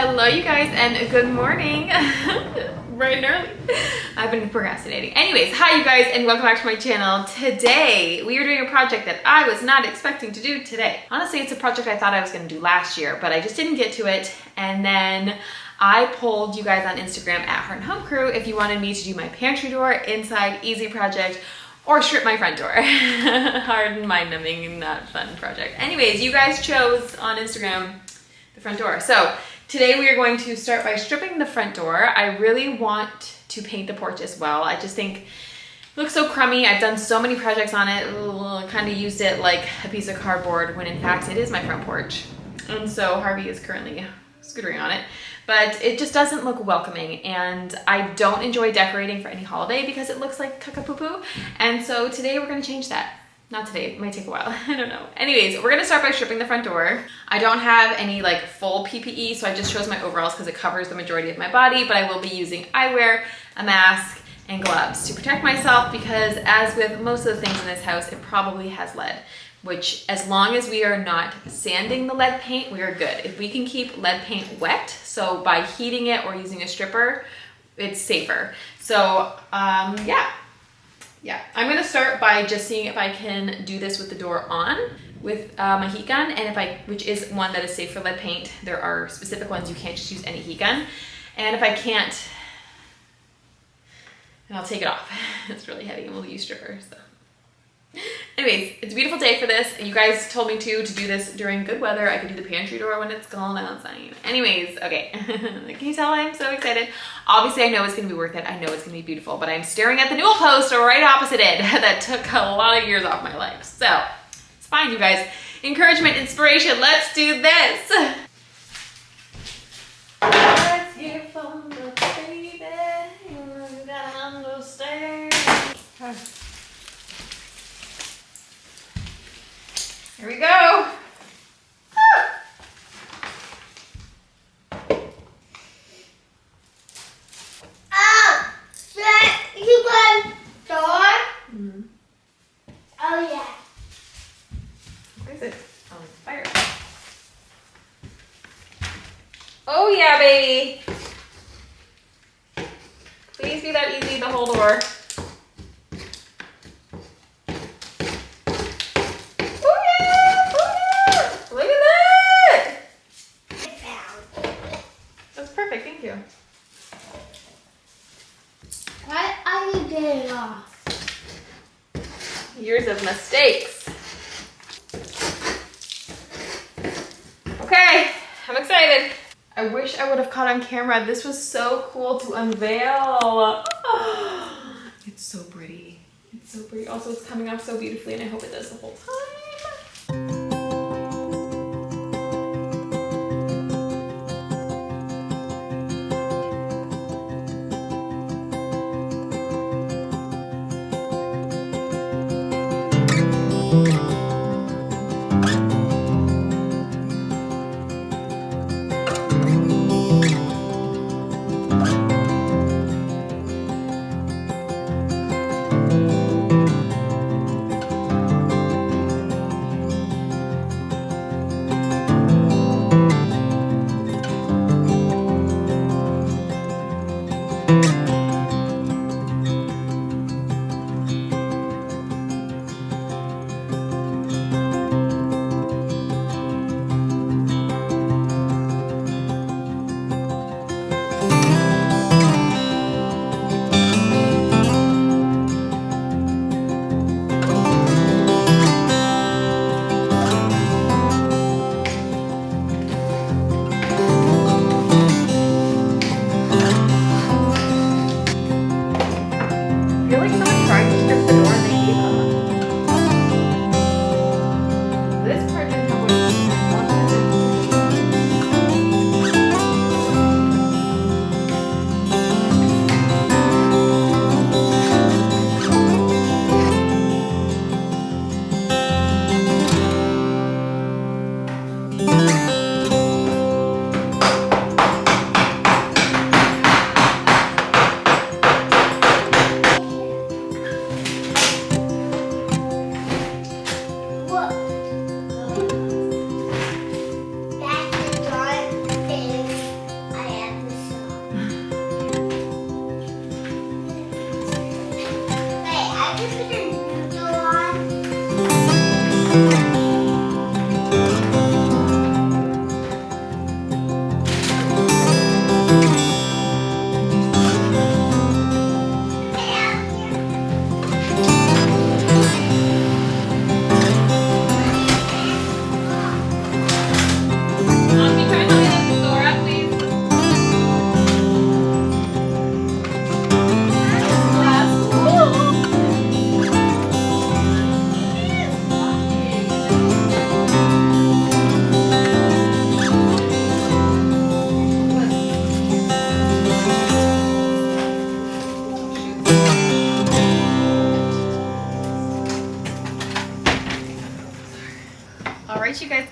Hello you guys and good morning. Bright and early. I've been procrastinating. Anyways, hi you guys and welcome back to my channel. Today we are doing a project that I was not expecting to do today. Honestly, it's a project I thought I was going to do last year, but I just didn't get to it. And then I polled you guys on Instagram at Heart and Home Crew if you wanted me to do my pantry door inside easy project or strip my front door. Hard and mind-numbing and not fun project. Anyways, you guys chose on Instagram the front door. So today we are going to start by stripping the front door. I really want to paint the porch as well. I just think it looks so crummy. I've done so many projects on it. Kind of used it like a piece of cardboard when in fact it is my front porch. And so Harvey is currently scootering on it. But it just doesn't look welcoming, and I don't enjoy decorating for any holiday because it looks like caca-poo-poo. And so today we're gonna change that. Not today, it might take a while, I don't know. Anyways, we're gonna start by stripping the front door. I don't have any like full PPE, so I just chose my overalls because it covers the majority of my body, but I will be using eyewear, a mask, and gloves to protect myself because as with most of the things in this house, it probably has lead, which as long as we are not sanding the lead paint, we are good. If we can keep lead paint wet, so by heating it or using a stripper, it's safer. So yeah, I'm gonna start by just seeing if I can do this with the door on with my heat gun, and which is one that is safe for lead paint. There are specific ones, you can't just use any heat gun. And if I can't, then I'll take it off. It's really heavy and we'll use strippers. So. Anyways, it's a beautiful day for this. You guys told me to do this during good weather. I could do the pantry door when it's cold outside. Anyways, okay. Can you tell I'm so excited? Obviously, I know it's gonna be worth it. I know it's gonna be beautiful, but I'm staring at the newel post right opposite it that took a lot of years off my life. So, it's fine, you guys. Encouragement, inspiration, let's do this. Let's hear from the baby. You gotta understand. Here we go. Oh, shit. You got a door? Mm-hmm. Oh, yeah. What is it? Oh, it's fire. Oh, yeah, baby. Please be that easy to hold door. Years of mistakes. Okay, I'm excited. I wish I would have caught on camera. This was so cool to unveil. It's so pretty. It's so pretty. Also, it's coming off so beautifully, and I hope it does the whole time.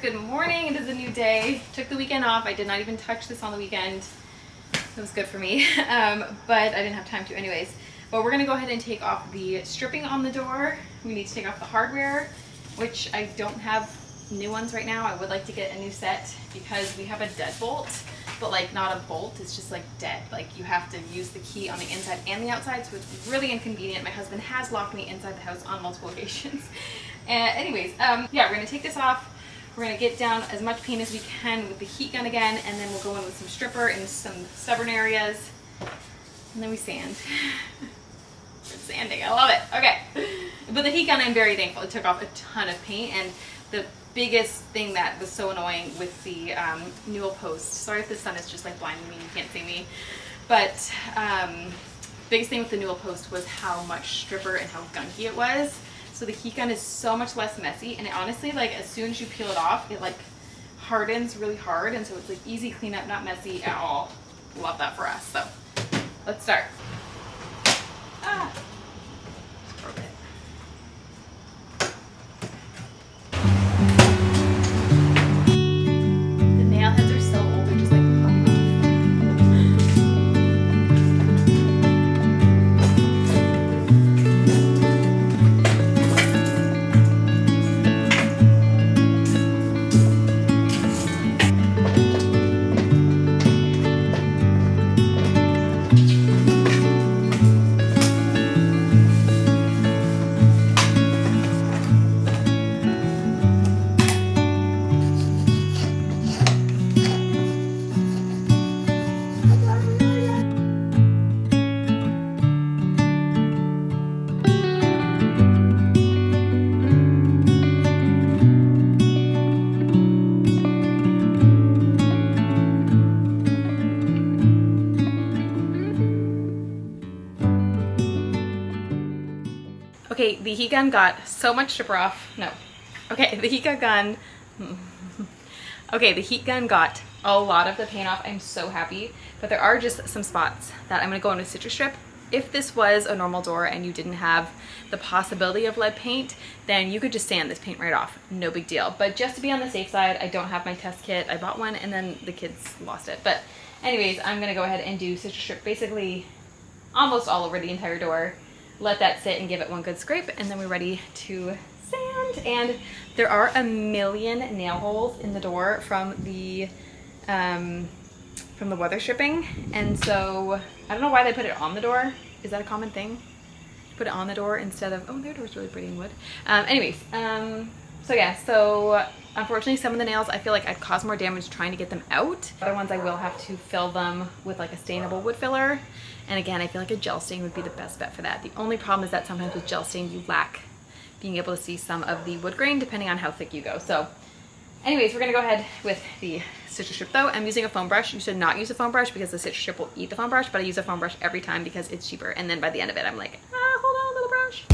Good morning. It is a new day. Took the weekend off. I did not even touch this on the weekend. It was good for me, but I didn't have time to anyways. But we're gonna go ahead and take off the stripping on the door. We need to take off the hardware, which I don't have new ones right now. I would like to get a new set because we have a deadbolt, but like not a bolt, it's just like dead. Like you have to use the key on the inside and the outside, so it's really inconvenient. My husband has locked me inside the house on multiple occasions. Anyways, yeah, we're gonna take this off. We're gonna get down as much paint as we can with the heat gun again, and then we'll go in with some stripper in some stubborn areas, and then we sand. We're sanding, I love it. Okay, but the heat gun, I'm very thankful. It took off a ton of paint, and the biggest thing that was so annoying with the newel post, sorry if the sun is just like blinding me, you can't see me, but biggest thing with the newel post was how much stripper and how gunky it was. So the heat gun is so much less messy, and it honestly, like as soon as you peel it off, it like hardens really hard, and so it's like easy cleanup, not messy at all. Love that for us. So let's start. Broke it. The nail heads are so old, they're just like popping off. Okay, the heat gun got so much stripper off. No. Okay, the heat gun okay, the heat gun got a lot of the paint off. I'm so happy. But there are just some spots that I'm gonna go in with citrus strip. If this was a normal door and you didn't have the possibility of lead paint, then you could just sand this paint right off. No big deal. But just to be on the safe side, I don't have my test kit. I bought one and then the kids lost it. But anyways, I'm gonna go ahead and do citrus strip basically almost all over the entire door. Let that sit and give it one good scrape, and then we're ready to sand. And there are a million nail holes in the door from the weather stripping, and so I don't know why they put it on the door. Is that a common thing? Put it on the door instead of, oh, their door's really pretty in wood. So yeah, so unfortunately some of the nails I feel like I'd cause more damage trying to get them out. Other ones I will have to fill them with like a stainable wood filler. And again, I feel like a gel stain would be the best bet for that. The only problem is that sometimes with gel stain you lack being able to see some of the wood grain depending on how thick you go. So anyways, we're gonna go ahead with the citrus strip though. I'm using a foam brush. You should not use a foam brush because the citrus strip will eat the foam brush, but I use a foam brush every time because it's cheaper. And then by the end of it, I'm like, hold on, little brush.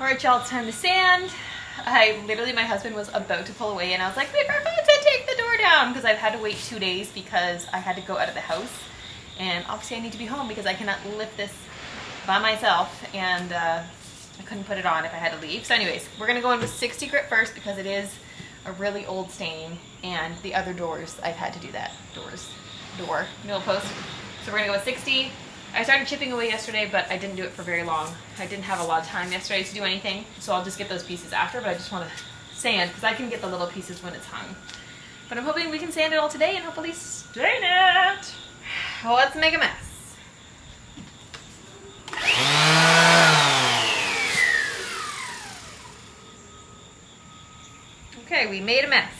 Alright y'all, it's time to sand. My husband was about to pull away and I was like, we forgot to take the door down because I've had to wait 2 days because I had to go out of the house. And obviously I need to be home because I cannot lift this by myself, and I couldn't put it on if I had to leave. So anyways, we're gonna go in with 60 grit first because it is a really old stain, and the other doors, I've had to do that. Door, middle post. So we're gonna go with 60. I started chipping away yesterday, but I didn't do it for very long. I didn't have a lot of time yesterday to do anything, so I'll just get those pieces after, but I just want to sand because I can get the little pieces when it's hung. But I'm hoping we can sand it all today and hopefully stain it. Well, let's make a mess. Okay, we made a mess.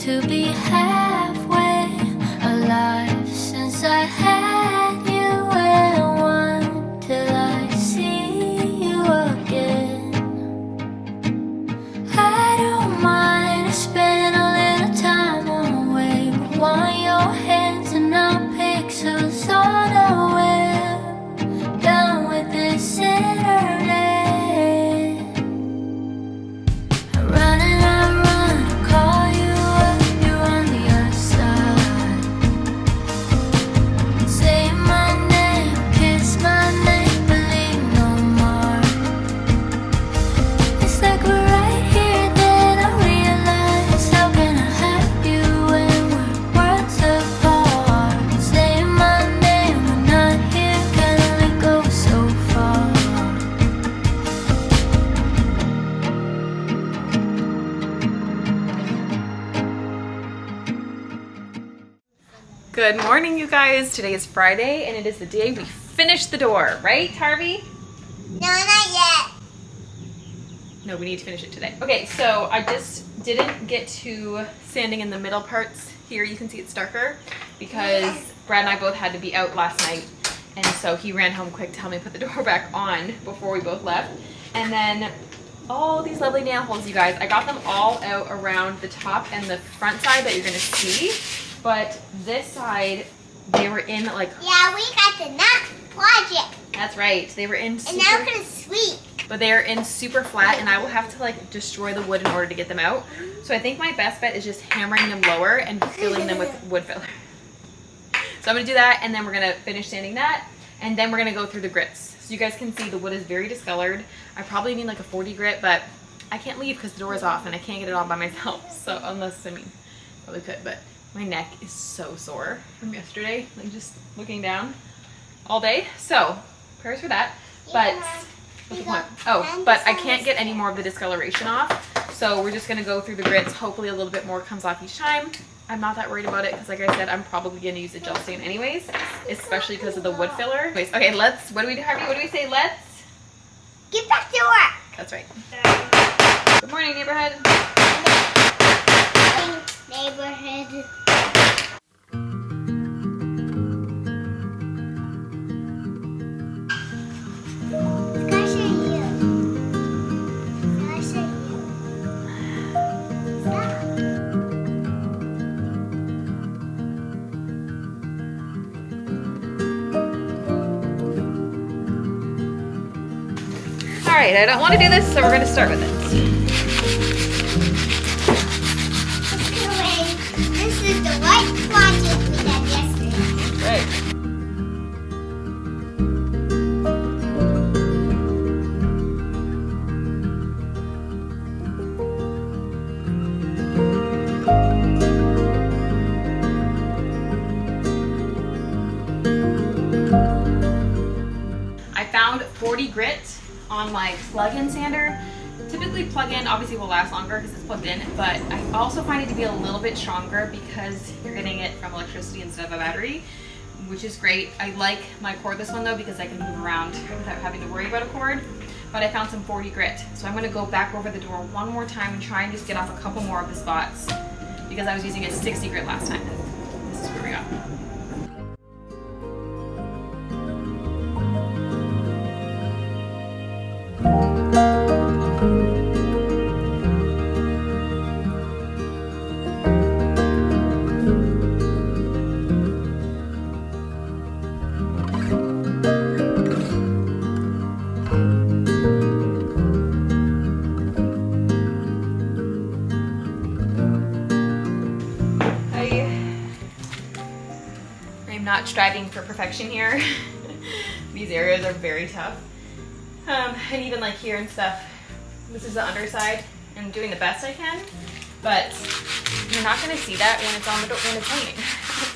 To be halfway alive since I had you, and one till I see you again. I don't mind spending a little time away, but want your hands and not pixels on a web. Done with this internet. Good morning, you guys. Today is Friday, and it is the day we finished the door, right, Harvey? No, not yet. No, we need to finish it today. Okay, so I just didn't get to sanding in the middle parts. Here you can see it's darker because Brad and I both had to be out last night, and so he ran home quick to help me put the door back on before we both left. And then all these lovely nail holes, you guys, I got them all out around the top and the front side that you're gonna see. But this side, they were in like... Yeah, we got the next project. That's right. They were in super... And now we're going to sweep. But they are in super flat, and I will have to like destroy the wood in order to get them out. So I think my best bet is just hammering them lower and filling them with wood filler. So I'm going to do that, and then we're going to finish sanding that, and then we're going to go through the grits. So you guys can see the wood is very discolored. I probably need like a 40 grit, but I can't leave because the door is off, and I can't get it on by myself. So unless, I mean, probably could, but... My neck is so sore from yesterday, like just looking down all day. So, prayers for that. But, what's the point? Oh, but I can't get any more of the discoloration off. So we're just going to go through the grits. Hopefully a little bit more comes off each time. I'm not that worried about it because like I said, I'm probably going to use a gel stain anyways, especially because of the wood filler. Anyways, okay, what do we do, Harvey? What do we say? Let's get back to work. That's right. Good morning, neighborhood. Neighborhood. Alright, I don't want to do this, so we're going to start with it. This is the white project we had yesterday. Right. I found 40 grit on my plug-in sander. Typically plug-in obviously will last longer because it's plugged in, but I also find it to be a little bit stronger because you're getting it from electricity instead of a battery, which is great. I like my cordless one though because I can move around without having to worry about a cord. but I found some 40 grit. So I'm gonna go back over the door one more time and try and just get off a couple more of the spots because I was using a 60 grit last time. This is where we got. Not striving for perfection here. These areas are very tough. And even like here and stuff, this is the underside and I'm doing the best I can, but you're not gonna see that when it's on the door, when it's hanging.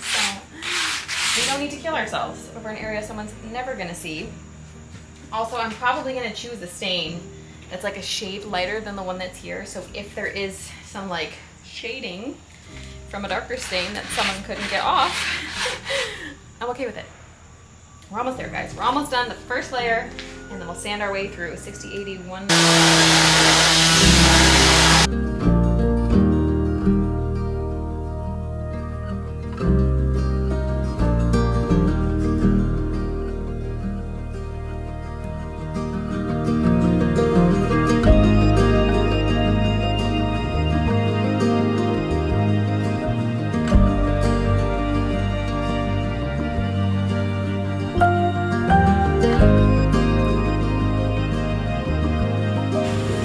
So we don't need to kill ourselves over an area someone's never gonna see. Also, I'm probably gonna choose a stain that's like a shade lighter than the one that's here. So if there is some like shading from a darker stain that someone couldn't get off, I'm okay with it. We're almost there, guys. We're almost done the first layer, and then we'll sand our way through 60, 80, 1.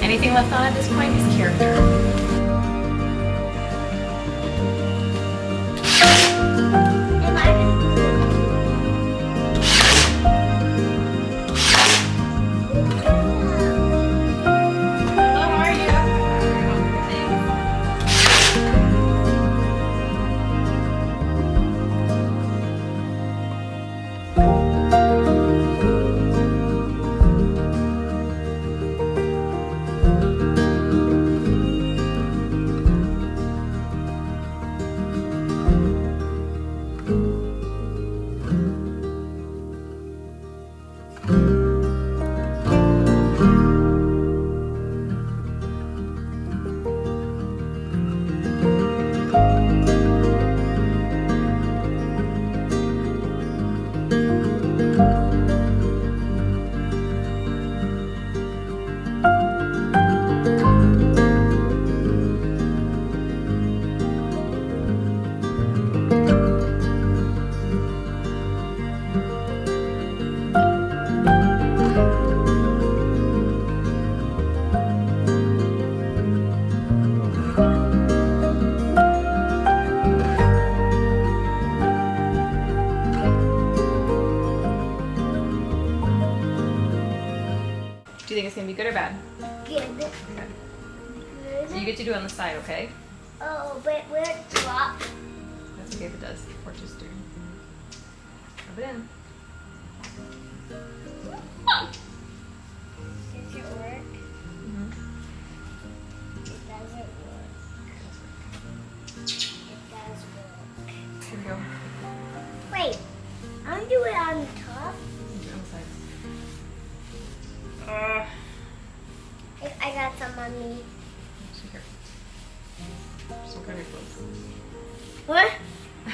Anything left on at this point is character. Do you think it's gonna be good or bad? Good. Okay. So you get to do it on the side, okay? Oh, but will it drop? That's okay if it does. Or just do. Rub it in. Does it work? Mm-hmm. It doesn't work. It does work. Here we go. Wait, I'm doing it on the top. Do it on the sides. I got some on me. So here. Just look very close. What? I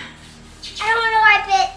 don't want to wipe it.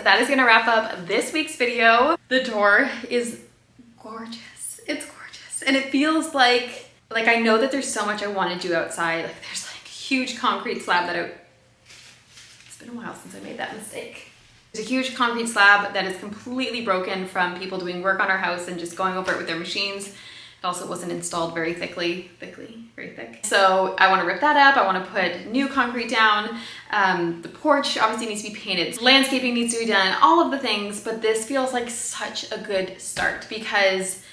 that is gonna wrap up this week's video. The door is gorgeous. It's gorgeous. And it feels like I know that there's so much I want to do outside. Like there's like a huge concrete slab it's been a while since I made that mistake. There's a huge concrete slab that is completely broken from people doing work on our house and just going over it with their machines. It also wasn't installed very very thick. So I want to rip that up. I want to put new concrete down. The porch obviously needs to be painted. Landscaping needs to be done, all of the things, but this feels like such a good start because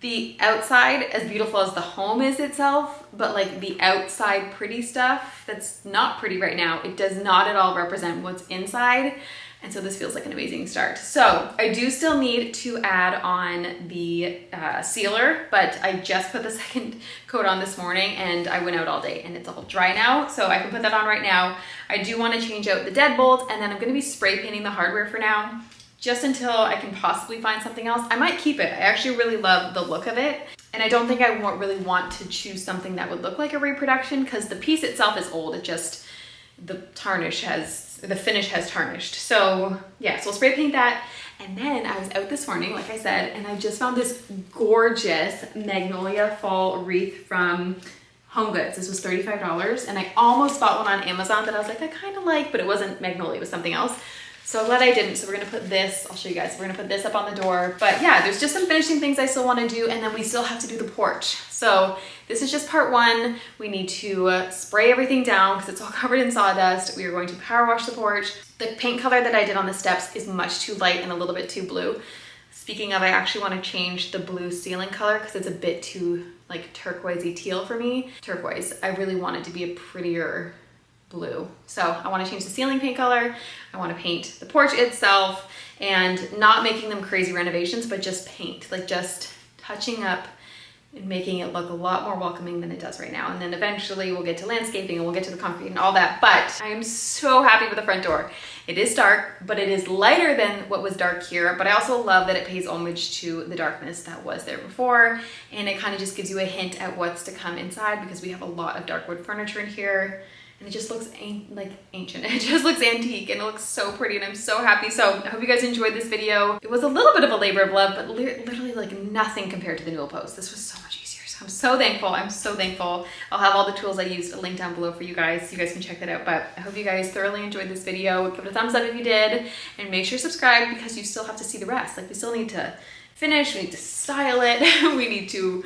the outside, as beautiful as the home is itself, but like the outside pretty stuff that's not pretty right now, it does not at all represent what's inside. And so this feels like an amazing start. So I do still need to add on the sealer, but I just put the second coat on this morning and I went out all day and it's all dry now. So I can put that on right now. I do want to change out the deadbolt and then I'm going to be spray painting the hardware for now, just until I can possibly find something else. I might keep it. I actually really love the look of it. And I don't think I really want to choose something that would look like a reproduction because the piece itself is old. It just, the finish has tarnished. So yeah, so we'll spray paint that. And then I was out this morning, like I said, and I just found this gorgeous magnolia fall wreath from Home Goods. This was $35 and I almost bought one on Amazon that I was like, I kind of like, but it wasn't magnolia, it was something else. So I'm glad I didn't. So we're gonna put this, I'll show you guys, we're gonna put this up on the door. But yeah, there's just some finishing things I still wanna do and then we still have to do the porch. So this is just part one. We need to spray everything down because it's all covered in sawdust. We are going to power wash the porch. The paint color that I did on the steps is much too light and a little bit too blue. Speaking of, I actually wanna change the blue ceiling color because it's a bit too like turquoisey teal for me. Turquoise, I really want it to be a prettier blue. So I want to change the ceiling paint color. I want to paint the porch itself and not making them crazy renovations, but just paint, like just touching up and making it look a lot more welcoming than it does right now. And then eventually we'll get to landscaping and we'll get to the concrete and all that. But I am so happy with the front door. It is dark, but it is lighter than what was dark here. But I also love that it pays homage to the darkness that was there before. And it kind of just gives you a hint at what's to come inside because we have a lot of dark wood furniture in here. And it just looks like ancient. It just looks antique and it looks so pretty and I'm so happy. So I hope you guys enjoyed this video. It was a little bit of a labor of love, but literally like nothing compared to the newel post. This was so much easier. So I'm so thankful. I'm so thankful. I'll have all the tools I used linked down below for you guys. So you guys can check that out. But I hope you guys thoroughly enjoyed this video. Give it a thumbs up if you did. And make sure to subscribe because you still have to see the rest. Like we still need to finish. We need to style it. We need to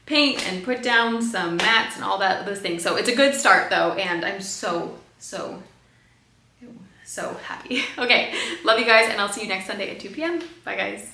paint and put down some mats and all those things. So it's a good start though, and I'm so happy. Okay, love you guys, and I'll see you next Sunday at 2 p.m. Bye guys.